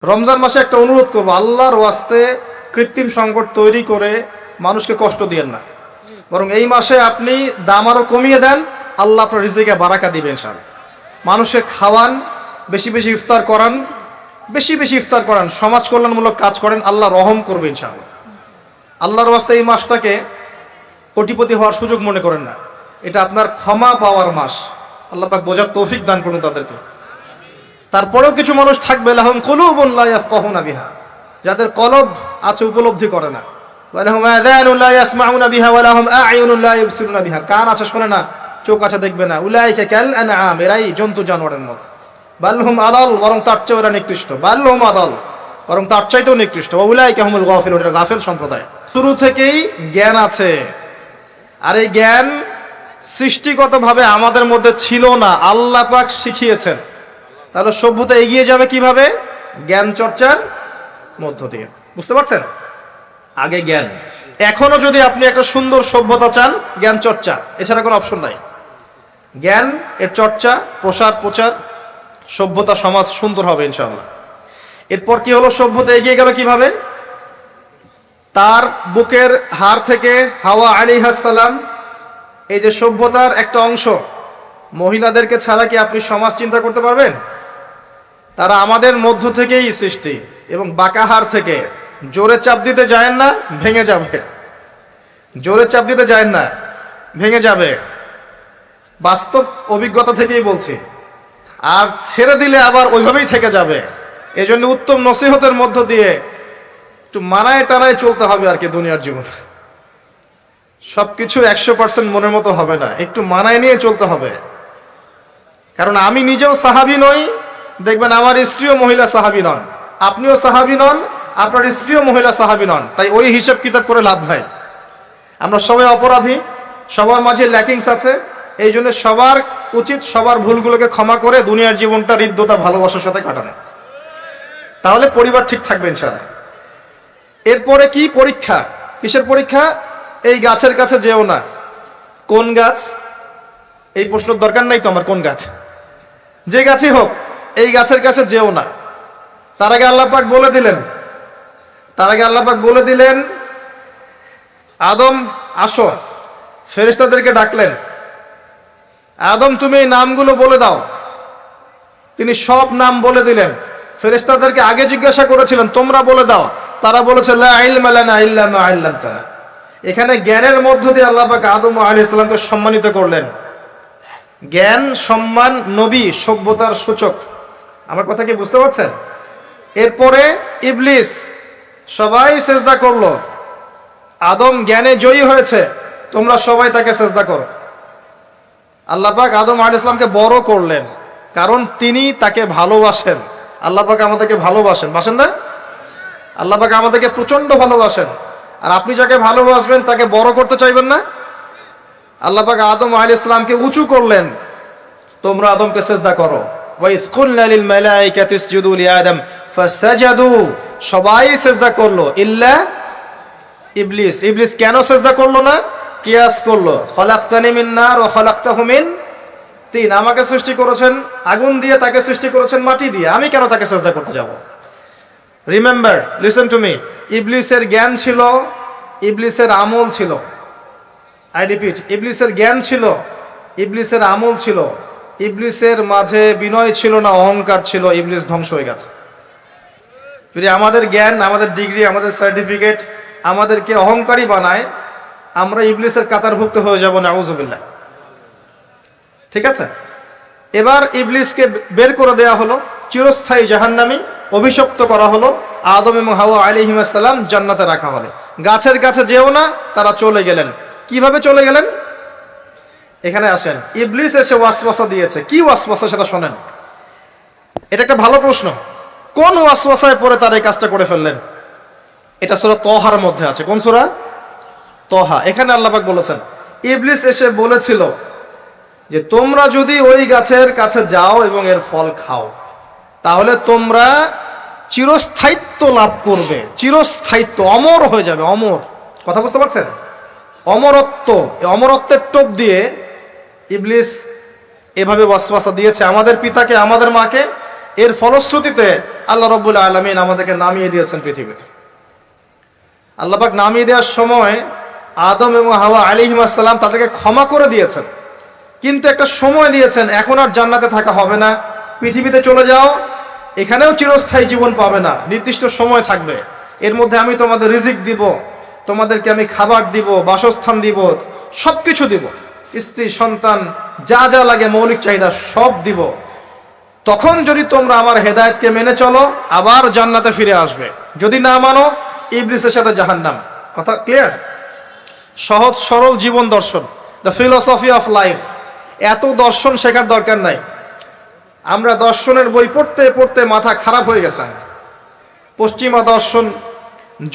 রমজান মাসে একটা অনুরোধ করবো, আল্লাহর ওয়াস্তে কৃত্রিম সংকট তৈরি করে মানুষকে কষ্ট দিয়েন না, বরং এই মাসে আপনি দাম আরো কমিয়ে দেন, আল্লাহ আপনার রিজিকে বারাকা দিবেন। ইনশাআল্লাহ মানুষকে খাওয়ান, বেশি বেশি ইফতার করান, বেশি বেশি ইফতার করান, সমাজ কল্যাণমূলক কাজ করেন, আল্লাহ রহম করবে ইনশাআল্লাহ। আল্লাহর ওয়াস্তে এই মাসটাকে কোটিপতি হওয়ার সুযোগ মনে করেন না, এটা আপনার ক্ষমা পাওয়ার মাস। আল্লাহ পাক বোঝার তৌফিক দান করুন তাদেরকে। তারপরেও কিছু মানুষ থাকবে লাহুম কুলুবুন লা ইয়াফকাহুনা বিহা, যাদের কলব আছে উপলব্ধি করে না, ওয়া লাহুম আযানুন লা ইয়াসমাউনা বিহা ওয়া লাহুম আ'য়ুনুন লা ইবসিরুনা বিহা, কান আছে শোনে না, চোখ আছে দেখবে না। উলাইকা কাল আনআম, এরাই জন্তু জানোয়ারের মতো। বালহুম আদাল, বরং তার চেয়ে ওরা নিকৃষ্ট। বালহুম আদাল, বরং তার চাইতেও নিকৃষ্ট। ওয়া উলাইকা হুমুল গাফিলুন, এটা গাফিল সম্প্রদায়। শুরু থেকেই জ্ঞান আছে, আর এই জ্ঞান সৃষ্টিগতভাবে আমাদের মধ্যে ছিল না, আল্লাহ পাক শিখিয়েছেন। তাহলে সভ্যতা এগিয়ে যাবে কিভাবে? জ্ঞান চর্চার মধ্য দিয়ে। বুঝতে পারছেন? আগে জ্ঞান। এখনো যদি আপনি একটা সুন্দর সভ্যতা চান, জ্ঞান চর্চা, এছাড়া কোনো অপশন নাই। জ্ঞান এর চর্চা, প্রসার প্রচার, সভ্যতা সমাজ সুন্দর হবে ইনশাআল্লাহ। এরপর কি হলো? সভ্যতা এগিয়ে গেল কিভাবে? তার বুকের হাড় থেকে হাওয়া আলাইহিস সালাম, এই যে সভ্যতার একটা অংশ, মহিলাদেরকে ছাড়া কি আপনি সমাজ চিন্তা করতে পারবেন? তারা আমাদের মধ্য থেকেই সৃষ্টি, এবং বাঁকা হাড় থেকে। জোরে চাপ দিতে যায় না, ভেঙে যাবে। জোরে চাপ দিতে যায় না, ভেঙে যাবে। বাস্তব অভিজ্ঞতা থেকেই বলছি। আর ছেড়ে দিলে আবার ওইভাবেই থেকে যাবে। এই জন্য উত্তম নসিহতের মধ্য দিয়ে একটু মানায় টানায় চলতে হবে আর কি দুনিয়ার জীবন। সবকিছু 100% মনের মতো হবে না, একটু মানায় নিয়ে চলতে হবে। কারণ আমি নিজেও সাহাবী নই, দেখবেন আমার স্ত্রীও মহিলা সাহাবী নন, আপনিও সাহাবী নন, আপনার স্ত্রীও মহিলা সাহাবী নন। তাই ওই হিসাব কিতাব করে লাভ নাই। আমরা সবাই অপরাধী, সবার মাঝে ল্যাকিংস আছে। এই জন্য সবার উচিত সবার ভুলগুলোকে ক্ষমা করে দুনিয়ার জীবনটা হৃদ্যতা ভালোবাসার সাথে কাটানো, তাহলে পরিবার ঠিক থাকবে ইনশাআল্লাহ। এরপরে কি? পরীক্ষা। কিসের পরীক্ষা? এই গাছের কাছে যেও না। কোন গাছ? এই প্রশ্নের দরকার নাই তো আমার, কোন গাছ? যে গাছই হোক, এই গাছের কাছে যেও না। তার আগে আল্লাহ পাক বলে দিলেন আদম আসো। ফেরেশতাদেরকে ডাকলেন, আদম তুমি এই নামগুলো বলে দাও। তিনি সব নাম বলে দিলেন। ফেরেশতাদেরকে আগে জিজ্ঞাসা করেছিলেন তোমরা বলে দাও, তারা বলেছে লা ইলমা লানা ইল্লা মা আল্লামতানা। এখানে জ্ঞানের মধ্য দিয়ে আল্লাহ পাক আদম আলাইহিস সালামকে সম্মানিত করলেন। জ্ঞান, সম্মান, নবী, সভ্যতার সূচক। আমার কথা কি বুঝতে পারছেন? এরপরে ইবলিস, সবাই সেজদা করলো। আদম জ্ঞানে জয়ী হয়েছে, তোমরা সবাই তাকে সেজদা করো। আল্লাহ পাক আদম আলাইহিস সালামকে বড় করলেন, কারণ তিনি তাকে ভালোবাসেন। আল্লাহ পাক আমাদেরকে ভালোবাসেন, বাসেন না? আল্লাহ পাক আমাদেরকে প্রচন্ড ভালোবাসেন। আর আপনি যাকে ভালোবাসবেন তাকে বড় করতে চাইবেন না? আল্লাহ পাক আদম আলাইহিস সালামকে উঁচু করলেন, তোমরা আদমকে সিজদা করো। ওয়া ইয কুলনা লিল মালাইকাতি ইসজুদু লিআদম ফাসাজাদু, সবাই সিজদা করলো ইল্লা ইবলিস। ইবলিস কেন সিজদা করলো না? কিয়াস করলো, খলাকতানি মিন নার ওয়া খলাকতাহু মিন তিন। আমাকে সৃষ্টি করেছেন আগুন দিয়ে, তাকে সৃষ্টি করেছেন মাটি দিয়ে, আমি কেন তাকে সিজদা করতে যাব? রিমেম্বার, লিসেন টু মি, ইবলিসের জ্ঞান ছিল, ইবলিসের আমল ছিল। আই রিপিট, ইবলিসের জ্ঞান ছিল, ইবলিসের আমল ছিল। ইবলিসের মাঝে বিনয় ছিল না, অহংকার ছিল। ইবলিস ধ্বংস হয়ে গেছে। আমাদের জ্ঞান, আমাদের ডিগ্রি, আমাদের সার্টিফিকেট আমাদেরকে অহংকারী বানায়, আমরা ইবলিসের কাতারভুক্ত হয়ে যাব, নাউযুবিল্লাহ। ঠিক আছে? এবার ইবলিসকে বের করে দেয়া হলো, চিরস্থায়ী জাহান্নামী, অভিশপ্ত করা হলো। আদম এবং হাওয়া আলাইহিস সালাম জান্নাতে রাখা হলো। গাছের কাছে যেও না, তারা চলে গেলেন। কিভাবে চলে গেলেন? এখানে আসেন। ইবলিস এসে ওয়াসওয়াসা দিয়েছে। কি ওয়াসওয়াসা সেটা শোনেন। এটা একটা ভালো প্রশ্ন। কোন ওয়াসওয়াসায় পড়ে তারা এই কাজটা করে ফেললেন? এটা সূরা তহার মধ্যে আছে। কোন সূরা? তহা। এখানে আল্লাহ পাক বলেছেন, ইবলিস এসে বলেছিল যে তোমরা যদি ওই গাছের কাছে যাও এবং এর ফল খাও, তাহলে তোমরা চিরস্থায়িত্ব লাভ করবে। চিরস্থায়িত্ব, অমর হয়ে যাবে, অমর। কথা বুঝতে পারছেন? অমরত্ব। অমরত্বের টোপ দিয়ে ইবলিস এভাবে ওয়াসওয়াসা দিয়েছে আমাদের পিতাকে, আমাদের মাকে। এর ফলশ্রুতিতে আল্লাহ রাব্বুল আলামিন আমাদেরকে নামিয়ে দিয়েছেন পৃথিবীতে। আল্লাহ পাক নামিয়ে দেওয়ার সময় আদম এবং হাওয়া আলাইহিস সালাম তাদেরকে ক্ষমা করে দিয়েছেন, কিন্তু একটা সময় দিয়েছেন, এখন আর জান্নাতে থাকা হবে না, পৃথিবীতে চলে যাও, এখানেও চিরস্থায়ী জীবন পাবে না, নির্দিষ্ট সময় থাকবে, এর মধ্যে আমি তোমাদের রিজিক দিব, তোমাদেরকে আমি খাবার দিব, বাসস্থান দিব, সব কিছু দিব, স্ত্রী সন্তান যা যা লাগে মৌলিক চাহিদা সব দিব, তখন যদি তোমরা আমার হেদায়েতকে মেনে চলো আবার জান্নাতে ফিরে আসবে, যদি না মানো ইবলিসের সাথে জাহান্নাম। কথা ক্লিয়ার? সহজ সরল জীবন দর্শন, দ্য ফিলোসফি অফ লাইফ। এত দর্শন শেখার দরকার নাই। আমরা দর্শনের বই পড়তে পড়তে মাথা খারাপ হয়ে গেছে। পশ্চিমা দর্শন,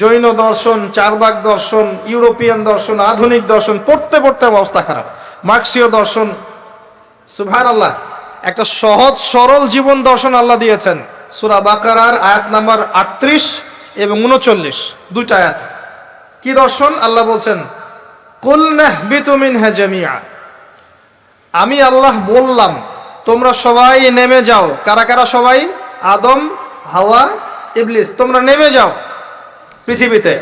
জৈন দর্শন, চারবাক দর্শন, ইউরোপিয়ান দর্শন, আধুনিক দর্শন পড়তে পড়তে অবস্থা খারাপ, মার্কসীয় দর্শন। সুবহানাল্লাহ, একটা সহজ সরল জীবন দর্শন আল্লাহ দিয়েছেন। সূরা বাকারার আয়াত নাম্বার 38 এবং 39, দুইটা আয়াত। কি দর্শন? আল্লাহ বলছেন, কুল নাহবিতু মিনহা জামিআ, আমি আল্লাহ বললাম তোমরা সবাই নেমে যাও। কারা কারা সবাই? আদম, হাওয়া, ইবলিস, তোমরা নেমে যাও পৃথিবীতে।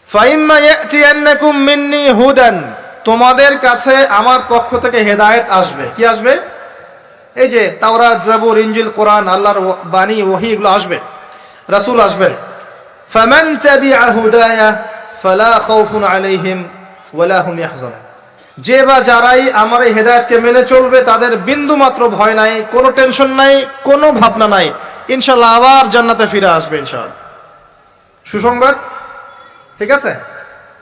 ফাইম্মা ইয়াতিয়ান্নাকুম মিন্নি হুদান, তোমাদের কাছে আমার পক্ষ থেকে হেদায়েত আসবে। কি আসবে? এই যে তাওরাত, জাবুর, ইনজিল, কোরআন, আল্লাহর বাণী, ওহী, এগুলো আসবে, রাসূল আসবেন। ফামান তাবিআ হুদায়া ফালা খাউফুন আলাইহিম ওয়ালা হুম ইয়াহজানুন, যে বা যারাই আমার এই হেদায়েতকে মেনে চলবে তাদের বিন্দু মাত্র ভয় নাই, কোনো টেনশন নাই, কোনো ভাবনা নাই, ইনশাআল্লাহ আবার জান্নাতে ফিরে আসবে ইনশাআল্লাহ। সুসংবাদ, ঠিক আছে?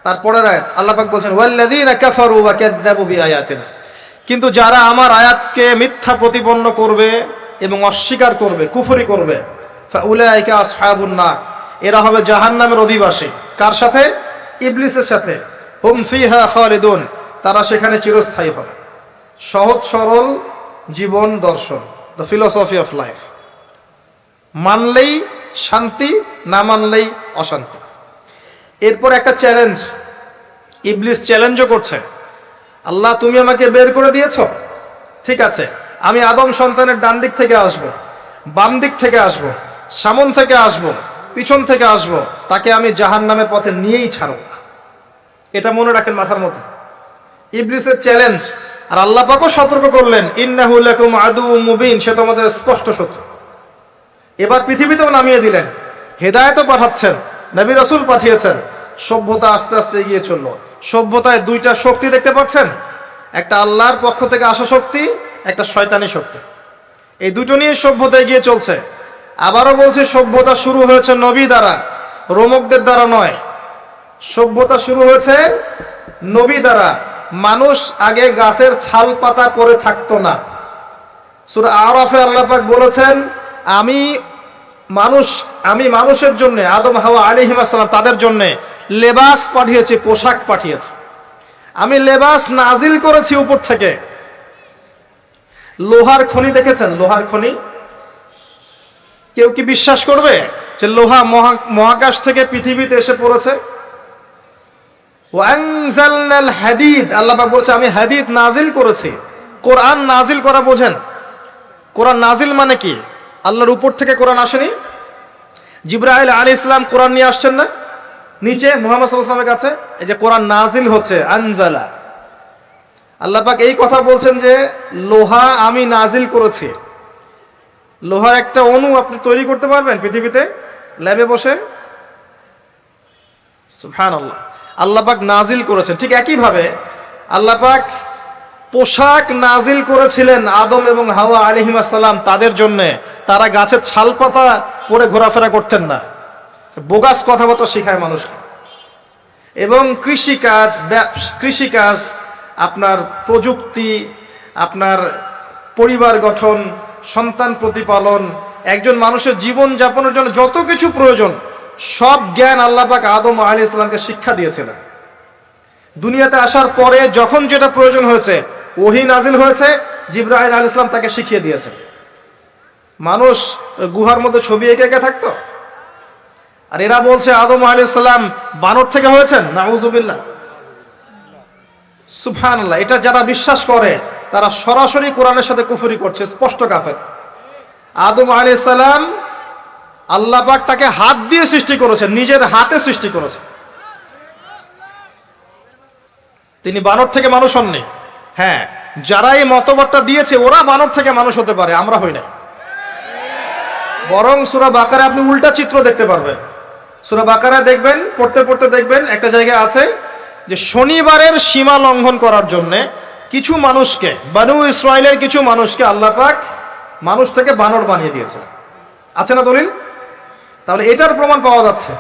তারপরের আয়াত আল্লাহ পাক বলছেন, ওয়াল্লাযীনা কাফারু ওয়া কাযযাবু বিআয়াতিনা, কিন্তু যারা আমার আয়াতকে মিথ্যা প্রতিপন্ন করবে এবং অস্বীকার করবে, কুফরি করবে, ফাউলাইকা আসহাবুন নার, এরা হবে জাহান্নামের অধিবাসী। কার সাথে? ইবলিসের সাথে। হুম ফিহা খালিদুন, তারা সেখানে চিরস্থায়ী হবে। সহজ সরল জীবন দর্শন, দ্য ফিলোসফি অফ লাইফ। মানলেই শান্তি, না মানলেই অশান্তি। এরপর একটা চ্যালেঞ্জ, ইবলিস চ্যালেঞ্জও করছে, আল্লাহ তুমি আমাকে বের করে দিয়েছ, ঠিক আছে, আমি আদম সন্তানের ডান দিক থেকে আসব, বাম দিক থেকে আসব, সামন থেকে আসব, পিছন থেকে আসব, তাকে আমি জাহান্নামের পথে নিয়েই ছাড়ব। এটা মনে রাখেন মাথার মধ্যে, ইবলিসের চ্যালেঞ্জ। আর আল্লাহ পাকও সতর্ক করলেন, ইন্নাহু লাকুম আদুউম মুবিন, সে তোমাদের স্পষ্ট শত্রু। এবার পৃথিবীতেও নামিয়ে দিলেন, হেদায়েতও পাঠাচ্ছেন, নবী রাসূল পাঠিয়েছেন। সভ্যতা আস্তে আস্তে এগিয়ে চললো। সভ্যতায় দুইটা শক্তি দেখতে পাচ্ছেন, একটা আল্লাহর পক্ষ থেকে আসা শক্তি, একটা শয়তানি শক্তি। এই দুটো নিয়ে সভ্যতা এগিয়ে চলছে। আবারও বলছে, সভ্যতা শুরু হয়েছে নবী দ্বারা, রোমকদের দ্বারা নয়। সভ্যতা শুরু হয়েছে নবী দ্বারা। মানুষ আগে গাছের ছাল পাতা পরে থাকতো না। সূরা আরাফে আল্লাহ পাক বলেছেন, আমি মানুষের জন্য, আদম হাওয়া আলাইহিস সালাম তাদের জন্য লেবাস পাঠিয়েছি, পোশাক পাঠিয়েছি, আমি লেবাস নাজিল করেছি উপর থেকে। লোহার খনি দেখেছেন? লোহার খনি কেউ কি বিশ্বাস করবে যে লোহা মহাকাশ থেকে পৃথিবীতে এসে পড়েছে? ওয়ানজালনাল হাদিদ, আল্লাহ পাক বলছে আমি হাদিদ নাজিল করেছি। কোরআন নাজিল করা বোঝেন? কোরআন নাজিল মানে কি? আল্লাহর উপর থেকে কোরআন আসেনি। জিবরাইল আলাইহিস সালাম কোরআন নিয়ে আসছেন না নিচে মুহাম্মদ সাল্লাল্লাহু আলাইহি ওয়াসাল্লামের কাছে? এই যে কোরআন নাজিল হচ্ছে, আনজালা। আল্লাহ পাক এই কথা বলছেন যে লোহা আমি নাজিল করেছি। লোহার একটা অণু আপনি তৈরি করতে পারবেন পৃথিবীতে ল্যাবে বসে? সুবহানাল্লাহ। আল্লাহ পাক নাজিল করেছেন। ঠিক একইভাবে আল্লাহ পাক পোশাক নাজিল করেছিলেন আদম এবং হাওয়া আলাইহিস সালাম তাদের জন্য। তারা গাছের ছাল পাতা পরে ঘোরাফেরা করতেন না। বোগাস কথাবার্তা শেখায় মানুষকে। এবং কৃষিকাজ, আপনার প্রযুক্তি, আপনার পরিবার গঠন, সন্তান প্রতিপালন, একজন মানুষের জীবন যাপনের জন্য যত কিছু প্রয়োজন সব জ্ঞান আল্লাহ পাক আদম আলাইহিস সালামকে শিক্ষা দিয়েছিলেন। দুনিয়াতে আসার পরে যখন যেটা প্রয়োজন হয়েছে, ওহী নাজিল হয়েছে, জিবরাইল আলাইহিস সালাম তাকে শিখিয়ে দিয়েছেন। মানুষ গুহার মধ্যে ছবি এঁকে থাকতো। আর এরা বলছে আদম আলাইহিস সালাম বানর থেকে হয়েছেন। নাউযুবিল্লাহ, সুবহানাল্লাহ। এটা যারা বিশ্বাস করে তারা সরাসরি কোরআনের সাথে কুফরি করছে, স্পষ্ট কাফের। আদম আলাইহিস সালাম আল্লাহ পাক তাকে হাত দিয়ে সৃষ্টি করেছেন, নিজের হাতে সৃষ্টি করেছেন। তিনি বানর থেকে মানুষ হননি। হ্যাঁ, যারা এই মতবাদটা দিয়েছে ওরা বানর থেকে মানুষ হতে পারে, আমরা হই না। বরং সূরা বাকারা আপনি উল্টা চিত্র দেখতে পারবেন। সূরা বাকারা দেখবেন, পড়তে পড়তে দেখবেন একটা জায়গায় আছে যে শনিবারের সীমা লঙ্ঘন করার জন্য কিছু মানুষকে, বনু ইসরাইলের কিছু মানুষকে আল্লাহ পাক মানুষ থেকে বানর বানিয়ে দিয়েছে। আছে না দলিল? তাহলে এটার প্রমাণ পাওয়া যাচ্ছে।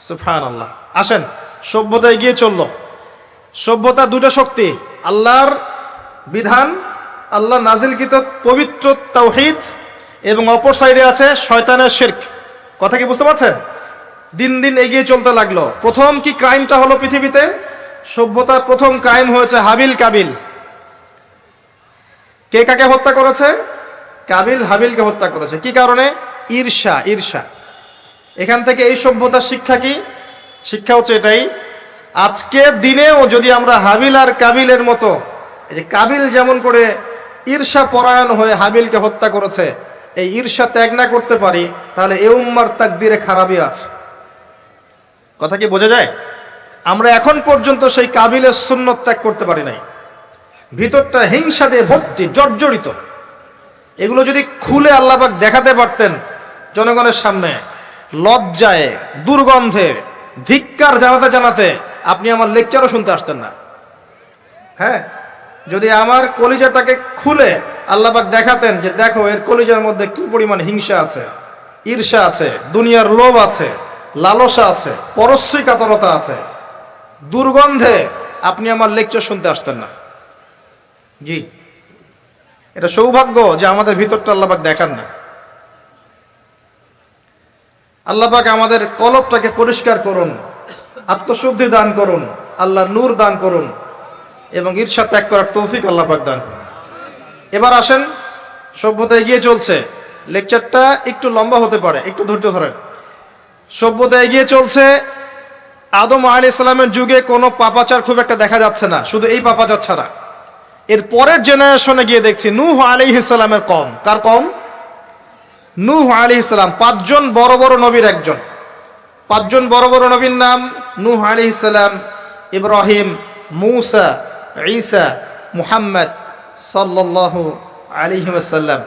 সুবহানাল্লাহ। আসেন, সভ্যতা এগিয়ে চলল। সভ্যতা দুটো শক্তি, আল্লাহর বিধান, আল্লাহ নাজিলকৃত পবিত্র তাওহীদ, এবং অপর সাইডে আছে শয়তানের শিরক। কথা কি বুঝতে পারছেন? দিন দিন এগিয়ে চলতে লাগলো। প্রথম কি ক্রাইমটা হলো পৃথিবীতে? সভ্যতার প্রথম ক্রাইম হয়েছে হাবিল কাবিল। কে কাকে হত্যা করেছে? কাবিল হাবিলকে হত্যা করেছে। কি কারণে? ঈর্ষা। ঈর্ষা। এখান থেকে এই সভ্যতার শিক্ষা কি? শিক্ষা হচ্ছে এটাই, আজকের দিনেও যদি আমরা হাবিল আর কাবিলের মতো, এই যে কাবিল যেমন করে ঈর্ষা পরায়ণ হয়ে হাবিলকে হত্যা করেছে, এই ঈর্ষা ত্যাগ না করতে পারি, তাহলে এ উম্মার তাকদিরে খারাপই আছে। কথা কি বোঝা যায়? আমরা এখন পর্যন্ত সেই কাবিলের সুন্নত ত্যাগ করতে পারি নাই। ভিতরটা হিংসা দিয়ে ভর্তি, জর্জরিত। এগুলো যদি খুলে আল্লাহ পাক দেখাতে পারতেন জনগণের সামনে, লজ্জায়, দুর্গন্ধে, ধিক্কার জানাতে জানাতে আপনি আমার লেকচারও শুনতে আসতেন না। হ্যাঁ, যদি আমার কলিজাটাকে খুলে আল্লাহ পাক দেখাতেন যে দেখো এর কলিজার মধ্যে কি পরিমাণ হিংসা আছে, ঈর্ষা আছে, দুনিয়ার লোভ আছে, লালসা আছে, পরশ্রী কাতরতা আছে, দুর্গন্ধে আপনি আমার লেকচার শুনতে আসতেন না। জি, এটা সৌভাগ্য যে আমাদের ভিতরটা আল্লাহ পাক দেখান না। আল্লাহ পাক আমাদের কলবটাকে পরিষ্কার করুন, আত্মশুদ্ধি দান করুন, আল্লাহর নূর দান করুন, এবং ঈর্ষা ত্যাগ করার তৌফিক আল্লাহ পাক দান করুন। এবার আসেন, সভ্যতা এগিয়ে চলছে। লেকচারটা একটু লম্বা হতে পারে, একটু ধৈর্য ধরেন। সভ্যতা এগিয়ে চলছে। আদম আলাইহিস সালামের যুগে কোনো পাপাচার খুব একটা দেখা যাচ্ছে না, শুধু এই পাপাচার ছাড়া। এর পরের জেনারেশনে গিয়ে দেখছি নূহ আলাইহিস সালামের কম। কার কম? নূহ আলাইহিস সালাম। 5 জন বড় বড় নবীর একজন। 5 জন বড় বড় নবীর নাম নূহ আলাইহিস সালাম, ইব্রাহিম, মূসা, ঈসা, মুহাম্মদ সাল্লাল্লাহু আলাইহি ওয়াসাল্লাম।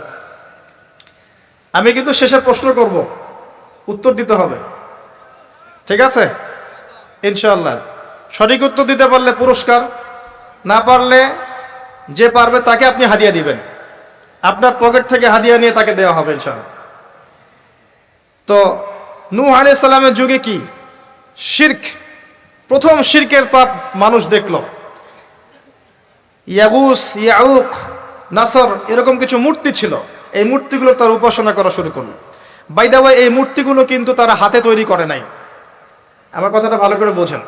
আমি কিন্তু শেষে প্রশ্ন করব, উত্তর দিতে হবে, ঠিক আছে? ইনশাআল্লাহ। সঠিক উত্তর দিতে পারলে পুরস্কার, না পারলে যে পারবে তাকে আপনি হাদিয়া দিবেন, আপনার পকেট থেকে হাদিয়া নিয়ে তাকে দেওয়া হবে ইনশাআল্লাহ। তো নূহ আলাইহিস সালামের যুগে কি শিরক, প্রথম শিরকের পাপ মানুষ দেখল। ইয়াগুস, ইয়াউক, নাসর, এরকম কিছু মূর্তি ছিল। এই মূর্তিগুলো তার উপাসনা করা শুরু করলো। বাই দ্য ওয়ে, এই মূর্তিগুলো কিন্তু তারা হাতে তৈরি করে নাই। আমার কথাটা ভালো করে বোঝেন।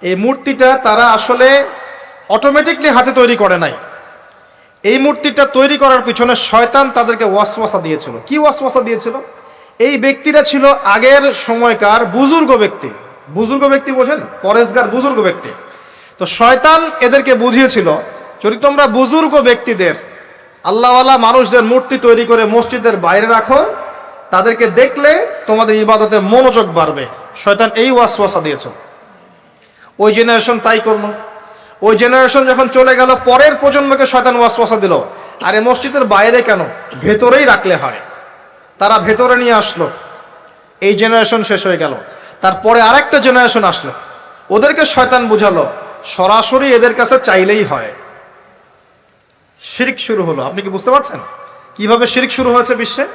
এই মূর্তিটা তারা আসলে অটোমেটিকলি হাতে তৈরি করে নাই। এই মূর্তিটা তৈরি করার পিছনে শয়তান তাদেরকে ওয়াসওয়াসা দিয়েছিল। কি ওয়াসওয়াসা দিয়েছিল? এই ব্যক্তিরা ছিল আগের সময়কার বুজুর্গ ব্যক্তি। বুজুর্গ ব্যক্তি বোঝেন? পরেশগার বুজুর্গ ব্যক্তি। তো শয়তান এদেরকে বুঝিয়েছিল, যদি তোমরা বুজুর্গ ব্যক্তিদের, আল্লাহওয়ালা মানুষদের মূর্তি তৈরি করে মসজিদের বাইরে রাখো, তাদেরকে দেখলে তোমাদের ইবাদতে মনোযোগ বাড়বে। শয়তান এই ওয়াসওয়াসা দিয়েছিল। ওই জেনারেশন তাই করলো। ওই জেনারেশন যখন চলে গেল, পরের প্রজন্মকে শয়তান ওয়াসওয়াসা দিল, আরে মসজিদের বাইরে কেন, ভেতরেই রাখলে হয়। তারা ভেতরে নিয়ে আসলো। এই জেনারেশন শেষ হয়ে গেল। তারপরে আরেকটা জেনারেশন আসলো, ওদেরকে শয়তান বুঝালো সরাসরি এদের কাছে চাইলেই হয়। শিরক শুরু হলো। আপনি কি বুঝতে পারছেন কিভাবে শিরক শুরু হয়েছে বিশ্বে?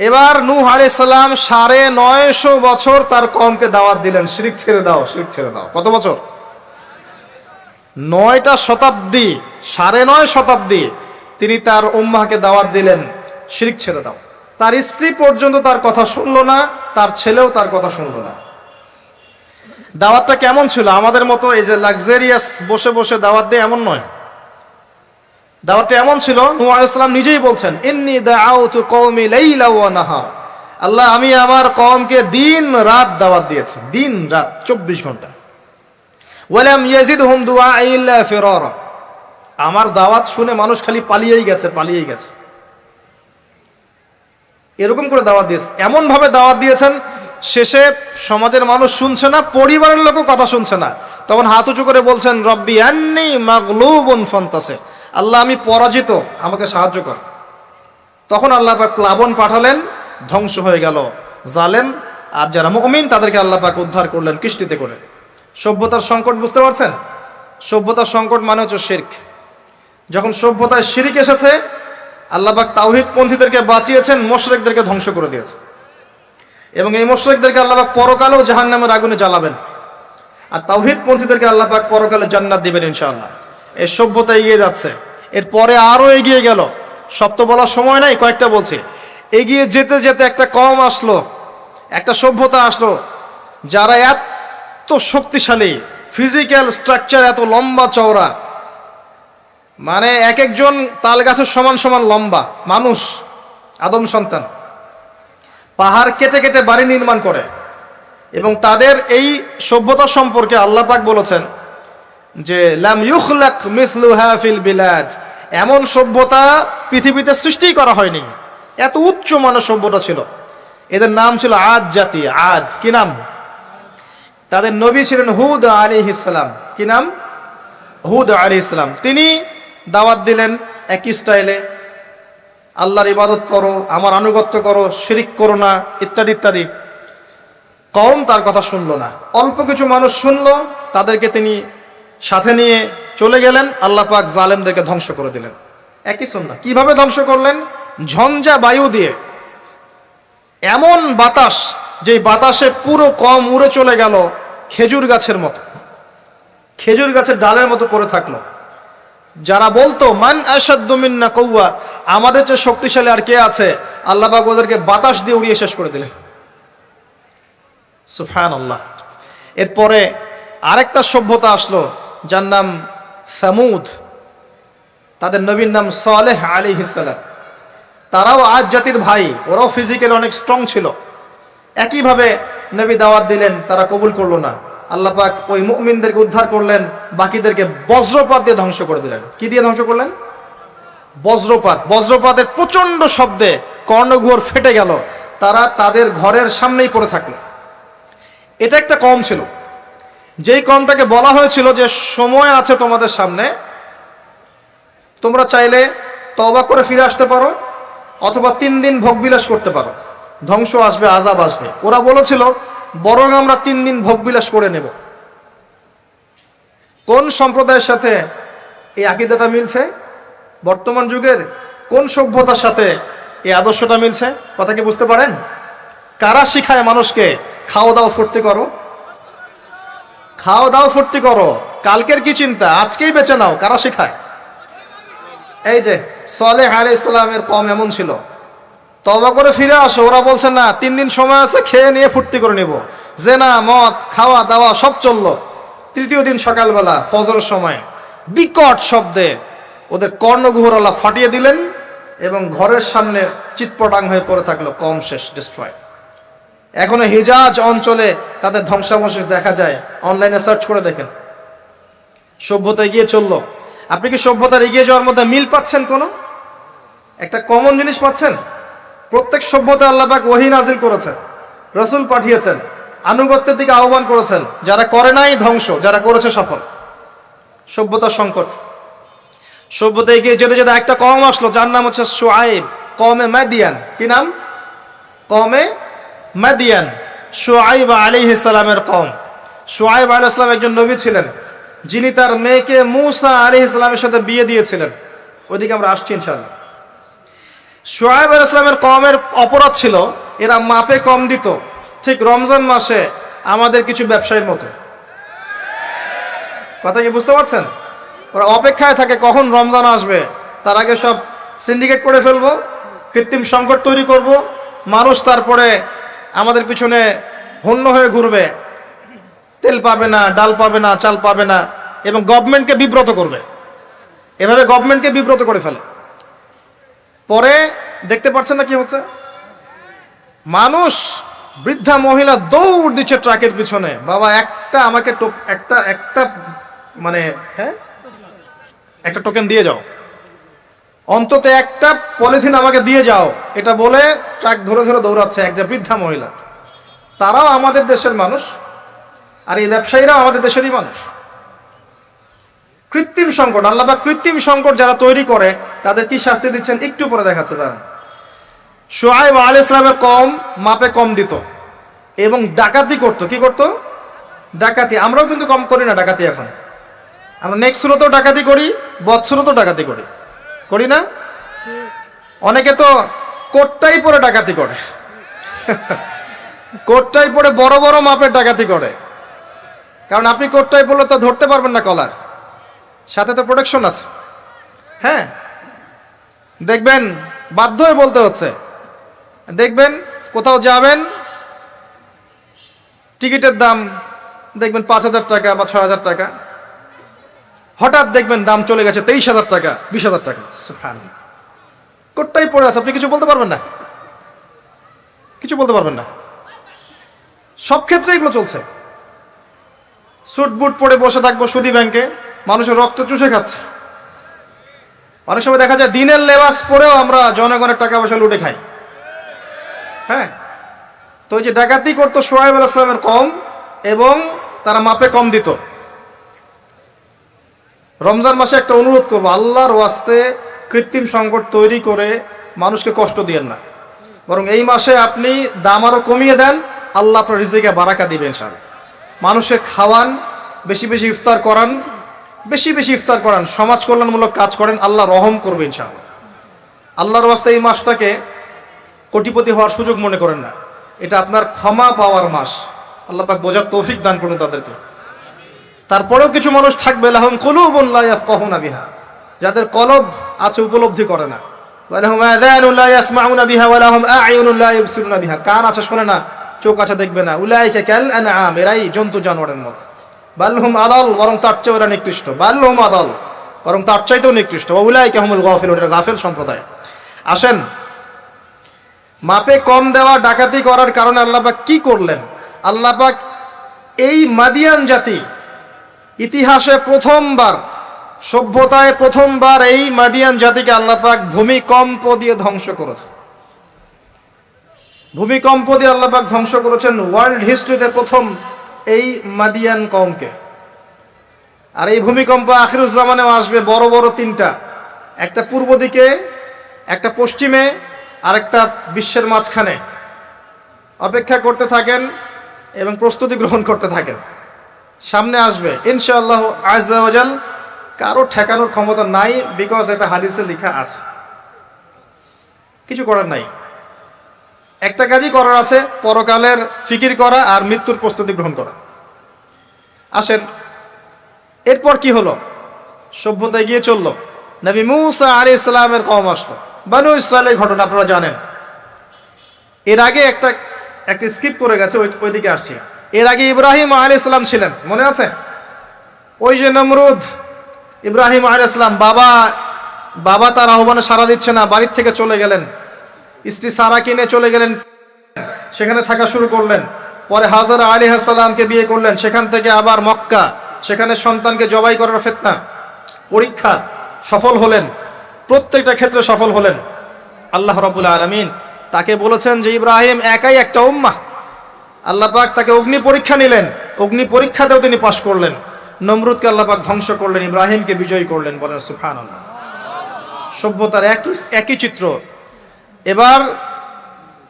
এবার নূহ আলাইহিস সালাম 950 বছর তার কওমকে দাওয়াত দিলেন, শিরক ছেড়ে দাও, শিরক ছেড়ে দাও। কত বছর? 9টা শতাব্দী, 9.5 শতাব্দী তিনি তার উম্মাহকে দাওয়াত দিলেন, শিরক ছেড়ে দাও। তার স্ত্রী পর্যন্ত তার কথা শুনলো না, তার ছেলেও তার কথা শুনলো না। দাওয়াতটা কেমন ছিল? আমাদের মতো এই যে লাক্সারিয়াস বসে বসে দাওয়াত দেয় এমন নয়। দাওয়াতটা এমন ছিল, নূহ আলাইহিস সালাম নিজেই বলছেন, ইন্নী দাআউতু কওমি লাইলা ওয়া নাহার। আল্লাহ, আমি আমার কওমকে দিন রাত দাওয়াত দিয়েছি, দিন রাত 24 ঘন্টা। ওয়ালাম ইয়াজিদহুম দুআই ইল্লা ফিরারা। আমার দাওয়াত শুনে মানুষ খালি পালিয়েই গেছে, পালিয়েই গেছে। এরকম করে দাওয়াত দিয়েছেন, এমনভাবে দাওয়াত দিয়েছেন, শেষে সমাজের মানুষ শুনছে না, পরিবারের লোকও কথা শুনছে না। তখন হাত উঁচু করে বলছেন, রব্বি আন্নি মাগলুবুন ফান্তাসির, আল্লাহ আমি পরাজিত, আমাকে সাহায্য কর। তখন আল্লাহ পাক প্লাবন পাঠালেন, ধ্বংস হয়ে গেল জালেম, আর যারা মুমিন তাদেরকে আল্লাহ পাক উদ্ধার করলেন কিস্তিতে করে। সভ্যতার সংকট বুঝতে পারছেন? সভ্যতার সংকট মানে হচ্ছে শিরক। যখন সভ্যতায় শিরক এসেছে, আল্লাহ পাক তাওহীদ পন্থীদেরকে বাঁচিয়েছেন, মুশরিকদেরকে ধ্বংস করে দিয়েছে। এবং এই মুশরিকদেরকে আল্লাহ পাক পরকালেও জাহান্নামের আগুনে জ্বালাবেন, আর তাওহীদ পন্থীদেরকে আল্লাহ পাক পরকালে জান্নাত দিবেন ইনশাআল্লাহ। এই সভ্যতা এগিয়ে যাচ্ছে, এরপরে আরো এগিয়ে গেল। সব তো বলার সময় নাই, কয়েকটা বলছি। এগিয়ে যেতে যেতে একটা কওম আসলো, একটা সভ্যতা আসলো, যারা এত শক্তিশালী, ফিজিক্যাল স্ট্রাকচার এত লম্বা চওড়া, মানে এক একজন তাল গাছের সমান সমান লম্বা মানুষ, আদম সন্তান, পাহাড় কেটে কেটে বাড়ি নির্মাণ করে। এবং তাদের এই সভ্যতা সম্পর্কে আল্লাহ পাক বলেছেন যে লাম ইউখলাক মিসলুহা ফিল বিলাদ, এমন সভ্যতা পৃথিবীতে সৃষ্টি করা হয়নি। এত উচ্চ মানের সভ্যতা ছিল। এদের নাম ছিল আদ জাতি। আদ কি নাম? তাদের নবী ছিলেন হুদ আলাইহিস সালাম। কি নাম? হুদ আলাইহিস সালাম। তিনি দাওয়াত দিলেন একই স্টাইলে, আল্লাহর ইবাদত করো, আমার আনুগত্য করো, শিরিক করো না, ইত্যাদি ইত্যাদি। কওম তার কথা শুনলো না। অল্প কিছু মানুষ শুনলো, তাদেরকে তিনি সাথে নিয়ে চলে গেলেন। আল্লাহ পাক জালেমদেরকে ধ্বংস করে দিলেন। একই সুন্নাহ। কিভাবে ধ্বংস করলেন? ঝঞ্ঝা বায়ু দিয়ে, এমন বাতাস, যে বাতাসে পুরো কওম উড়ে চলে গেল খেজুর গাছের মতো, খেজুর গাছের ডালের মতো পড়ে থাকলো। যারা বলতো মান আশাদ্দু মিন্না কুওয়া, আমাদের চেয়ে শক্তিশালী আর কে আছে, আল্লাহ পাক ওদেরকে বাতাস দিয়ে উড়িয়ে শেষ করে দিলেন। সুবহানাল্লাহ। এরপরে আরেকটা সভ্যতা আসলো, যার নাম সামুদ। তাদের নবীর নাম সালেহ আলাইহিস সালাম। তারাও আদ জাতির ভাই, ওরাও ফিজিক্যালি অনেক স্ট্রং ছিল। একইভাবে নবী দাওয়াত দিলেন, তারা কবুল করলো না। আল্লাহ পাক ওই মুমিনদেরকে উদ্ধার করলেন, বাকিদেরকে বজ্রপাত দিয়ে ধ্বংস করে দিলেন। কি দিয়ে ধ্বংস করলেন? বজ্রপাত। বজ্রপাতের প্রচন্ড শব্দে কর্ণঘোর ফেটে গেল, তারা তাদের ঘরের সামনেই পড়ে থাকলো। এটা একটা কওম ছিল, যেই কওমটাকে বলা হয়েছিল যে সময় আছে তোমাদের সামনে, তোমরা চাইলে তওবা করে ফিরে আসতে পারো, অথবা 3 দিন ভোগবিলাস করতে পারো, ধ্বংস আসবে, আযাব আসবে। ওরা বলেছিল বরং আমরা 3 দিন ভোগবিলাস করে নেব। কোন সম্প্রদায়ের সাথে এই আকীদাটা মিলছে? বর্তমান যুগের কোন সভ্যতার সাথে এই আদর্শটা মিলছে? কথা কি বুঝতে পারেন? কারা শিখায় মানুষকে খাও দাও ফুর্তি করো, খাও দাও ফুর্তি করো, কালকের কি চিন্তা, আজকেই বেঁচে নাও? কারা শিখায়? এই যে সালেহ আলাইহিস সালামের কওম এমন ছিল। তওবা করে ফিরে আসো, ওরা বলছে না, 3 দিন সময় আছে, খেয়ে নিয়ে ফুর্তি করে নেব। জেনা, মদ, খাওয়া দাওয়া সব চললো। তৃতীয় দিন সকালবেলা ফজরের সময় বিকট শব্দে ওদের কর্ণগুহর আল্লাহ ফাটিয়ে দিলেন, এবং ঘরের সামনে চিৎপটাং হয়ে পড়ে থাকলো। কম শেষ, ডিস্ট্রয়। এখনো হিজাজ অঞ্চলে তাদের ধ্বংসাবশেষ দেখা যায়, অনলাইনে সার্চ করে দেখেন। সভ্যতা এগিয়ে চললো। আপনি কি সভ্যতার এগিয়ে যাওয়ার মধ্যে মিল পাচ্ছেন? কোনো একটা কমন জিনিস পাচ্ছেন? প্রত্যেক সভ্যতা আল্লাহ পাক ওহী নাজিল করেছেন, রাসূল পাঠিয়েছেন, আনুগত্যের দিকে আহ্বান করেছেন। যারা করে নাই ধ্বংস, যারা করেছে সফল। সভ্যতার সংকট। সভ্যতা এগিয়ে যেতে যেতে একটা কওম আসলো, যার নাম হচ্ছে শুআয়ব, কওমে মাদিয়ান। কি নাম? কওমে মাদিয়ান। শুআয়ব আলাইহিস সালামের কওম। শুআয়ব আলাইহিস সালাম একজন নবী ছিলেন, যিনি তার মেয়েকে মূসা আলাইহিস সালামের সাথে বিয়ে দিয়েছিলেন। ওইদিকে আমরা আসছি ইনশাআল্লাহ। শুআয়ব আলাইহিস সালামের কওমের অপরাধ ছিল, এরা মাপে কম দিত, ঠিক রমজান মাসে আমাদের কিছু ব্যবসায়ীর মতো। কথা কি বুঝতে পারছেন? ওরা অপেক্ষায় থাকে কখন রমজান আসবে, তার আগে সব সিন্ডিকেট করে ফেলবো, কৃত্রিম সংকট তৈরি করব, মানুষ তারপরে আমাদের পিছনে হন্য হয়ে ঘুরবে, তেল পাবে না, ডাল পাবে না, চাল পাবে না, এবং গভর্নমেন্টকে বিব্রত করবে। এভাবে গভর্নমেন্টকে বিব্রত করে ফেলে। পরে দেখতে পাচ্ছেন না কি হচ্ছে? মানুষ, বৃদ্ধা মহিলা দৌড় দিচ্ছে ট্রাকের পিছনে, বাবা একটা আমাকে একটা মানে হ্যাঁ একটা টোকেন দিয়ে যাও। অন্তত একটা পলিথিন আমাকে দিয়ে যাও, এটা বলে ট্রাক ধরে ধরে দৌড়াচ্ছে একজন বৃদ্ধা মহিলা। তারাও আমাদের দেশের মানুষ, আর এই ব্যবসায়ীরাও আমাদের দেশেরই মানুষ। কৃত্রিম সংকট, আল্লাহ পাক কৃত্রিম সংকট যারা তৈরি করে তাদের কি শাস্তি দিচ্ছেন একটু পরে দেখাচ্ছে। তারা শুআয়ব আলাইহিস সালামের কওম মাপে কম দিত এবং ডাকাতি করত। কি করত? ডাকাতি। আমরাও কিন্তু কম করি না ডাকাতি। এখন আমরা নেক্সট সুরতেও ডাকাতি করি, বৎসুরতেও ডাকাতি করি, করি না? অনেকে তো কোটটাই পরে ডাকাতি করে কোটটাই পরে বড় বড় মাপের ডাকাতি করে। কারণ আপনি কোটটাই পরলে তো ধরতে পারবেন না কলার, সাথে তো প্রোটেকশন আছে। হ্যাঁ, দেখবেন বাধ্য হয়ে বলতে হচ্ছে। দেখবেন কোথাও যাবেন, টিকিটের দাম দেখবেন 5,000 টাকা বা 6,000 টাকা, হঠাৎ দেখবেন দাম চলে গেছে 23,000 টাকা, 20,000 টাকা। সুবহানাল্লাহ, কোটটাই পড়ে আছে, আপনি কিছু বলতে পারবেন না, কিছু বলতে পারবেন না। সব ক্ষেত্রে এগুলো চলছে। স্যুট বুট পরে বসে থাকবো সুদী ব্যাংকে, মানুষের রক্ত চুষে খাচ্ছে। অনেক সময় দেখা যায় দিনের লেবাস পরেও আমরা জনগণের টাকা পয়সা লুটে খাই। হ্যাঁ, তো ওই যে ডাকাতি করতো শুআয়ব আলাইহিস সালামের কওম, এবং তারা মাপে কম দিত। রমজান মাসে একটা অনুরোধ করব, আল্লাহর ওয়াস্তে কৃত্রিম সংকট তৈরি করে মানুষকে কষ্ট দিয়েন না, বরং এই মাসে আপনি দাম আরো কমিয়ে দেন, আল্লাহ আপনার রিজিকে বারাকা দিবেন। ইনশাআল্লাহ মানুষকে খাওয়ান, বেশি বেশি ইফতার করান, বেশি বেশি ইফতার করান, সমাজ কল্যাণমূলক কাজ করেন, আল্লাহ রহম করবে ইনশাআল্লাহ। আল্লাহর ওয়াস্তে এই মাসটাকে কোটিপতি হওয়ার সুযোগ মনে করেন না, এটা আপনার ক্ষমা পাওয়ার মাস। আল্লাহ পাক বোঝার তৌফিক দান করুন তাদেরকে। তারপরেও কিছু মানুষ থাকবে লাহুম কুলুবুন লা ইয়াফকাহুনা বিহা, যাদের কলব আছে উপলব্ধি করে না। ওয়া লাহুম আযানুন লা ইয়াসমাউনা বিহা ওয়া লাহুম আ'য়ুনুন লা ইবসিরুনা বিহা, কান আছে শোনে না, চোখ আছে দেখবে না। উলাইকা কাল আনআম, এরাই জন্তু জানোয়ারের মতো। বালহুম আদাল, বরং তার চেয়ে ওরা নিকৃষ্ট। বালহুম আদাল, বরং তার চাইতেও নিকৃষ্ট। ওয়া উলাইকা হুমুল গাফিলুন, এরা গাফিল সম্প্রদায়। আসেন, মাপে কম দেওয়া, ডাকাতি করার কারণে আল্লাহ পাক কি করলেন? আল্লাহ পাক এই মাদিয়ান জাতি ইতিহাসে প্রথমবার, সভ্যতায় প্রথমবার এই মাদিয়ান জাতিকে আল্লাহ পাক ভূমিকম্প দিয়ে ধ্বংস করেছে। ভূমিকম্প দিয়ে আল্লাহ পাক ধ্বংস করেছেন ওয়ার্ল্ড হিস্ট্রিতে প্রথম এই মাদিয়ান কওমকে। আর এই ভূমিকম্প আখিরুজ্জামানেও আসবে, বড় বড় তিনটা, একটা পূর্ব দিকে, একটা পশ্চিমে, আর একটা বিশ্বের মাঝখানে। অপেক্ষা করতে থাকেন এবং প্রস্তুতি গ্রহণ করতে থাকেন, সামনে আসবে ইনশাআল্লাহ আযজা ওয়া জাল। কারো ঠেকানোর ক্ষমতা নাই, বিকজ এটা হাদিসে লেখা আছে, কিছু করার নাই। একটা কাজই করার আছে, পরকালের ফিকির করা আর মৃত্যুর প্রস্তুতি গ্রহণ করা। আসেন, এরপর কি হলো? সভ্যতা এগিয়ে চললো, নবী মূসা আলাইহিস সালামের কওম আসলো, বনু ইসরাইলের ঘটনা আপনারা জানেন। এর আগে একটা স্কিপ করে গেছে, ওইদিকে আসছি। এর আগে ইব্রাহিম আলাইহিস সালাম ছিলেন, মনে আছে? ওই যে নমরুদ, ইব্রাহিম আলাইহিস সালাম বাবা তার আহ্বানে সাড়া দিচ্ছে না, বাড়ির থেকে চলে গেলেন, স্ত্রী সারা কিনে চলে গেলেন, সেখানে থাকা শুরু করলেন। পরে হাজারা আলাইহিস সালামকে বিয়ে করলেন, সেখান থেকে আবার মক্কা, সেখানে সন্তানকে জবাই করার ফিতনা, পরীক্ষা, সফল হলেন, প্রত্যেকটা ক্ষেত্রে সফল হলেন। আল্লাহ রাব্বুল আলামিন তাকে বলেছেন যে ইব্রাহিম একাই একটা উম্মাহ। আল্লাহ পাক তাকে অগ্নি পরীক্ষা নিলেন, অগ্নি পরীক্ষাতেও তিনি পাশ করলেন। নমরুদকে আল্লাহ পাক ধ্বংস করলেন, ইব্রাহিমকে বিজয়ী করলেন। বলেন সুবহানাল্লাহ। সভ্যতার একই চিত্র। এবার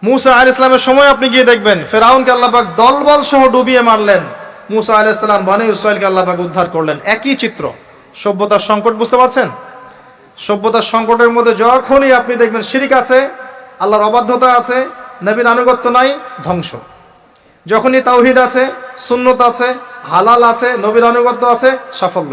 মূসা আলাইহিস সালামের সময় আপনি গিয়ে দেখবেন ফেরাউনকে আল্লাহ পাক দলবল সহ ডুবিয়ে মারলেন, মূসা আলাইহিস সালাম বনী ইসরাইলকে আল্লাহ পাক উদ্ধার করলেন। একই চিত্র। সভ্যতার সংকট, বুঝতে পারছেন? সভ্যতার সংকটের মধ্যে যখনই আপনি দেখবেন শিরক আছে, আল্লাহর অবাধ্যতা আছে, নবীর আনুগত্য নাই, ধ্বংস। যখনই তাওহীদ আছে, সুন্নত আছে, হালাল আছে, নবীর আনুগত্য আছে, সাফল্য।